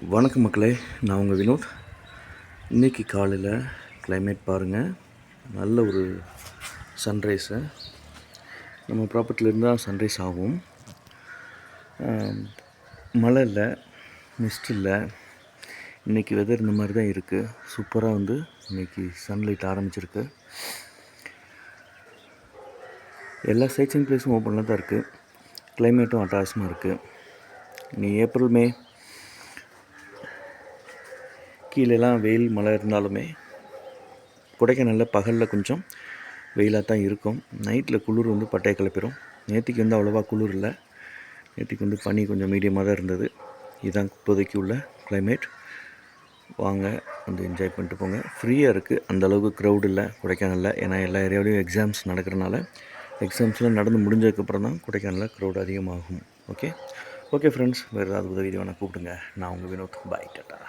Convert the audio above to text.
வணக்கம் மக்களே, நான் உங்கள் வினோத். இன்றைக்கி காலையில் கிளைமேட் பாருங்கள், நல்ல ஒரு சன்ரைஸு. நம்ம ப்ராப்பர்ட்டிலேருந்து தான் சன்ரைஸ் ஆகும். மழை இல்லை, மிஸ்ட் இல்லை. இன்றைக்கி வெதர் இந்த மாதிரி தான் இருக்குது. சூப்பராக இன்றைக்கி சன்லைட் ஆரம்பிச்சிருக்கு. எல்லா சைட்ஸிங் பிளேஸும் ஓப்பனில் தான் இருக்குது. கிளைமேட்டும் அட்டகாசமாக இருக்குது. இனி ஏப்ரல் மே கீழெல்லாம் வெயில் மழை இருந்தாலுமே கொடைக்கானலில் பகலில் கொஞ்சம் வெயிலாக தான் இருக்கும். நைட்டில் குளிர் பட்டையை கிளப்பிடும். நேற்றுக்கு அவ்வளோவா குளிர் இல்லை. நேற்றுக்கு பனி கொஞ்சம் மீடியமாக தான் இருந்தது. இதுதான் இப்போதைக்கு உள்ள கிளைமேட். வாங்க என்ஜாய் பண்ணிட்டு போங்க. ஃப்ரீயாக இருக்குது, அந்தளவுக்கு க்ரௌட் இல்லை கொடைக்கானலில். ஏன்னா எல்லா ஏரியாவிலையும் எக்ஸாம்ஸ் நடக்கிறனால எக்ஸாம்ஸ்லாம் நடந்து முடிஞ்சதுக்கப்புறம் தான் கொடைக்கானலில் க்ரௌட் அதிகமாகும். ஓகே ஃப்ரெண்ட்ஸ், வேறு ஏதாவது உதவி வேணால் கூப்பிடுங்க. நான் உங்கள் வினோத். பாய், டாட்டா.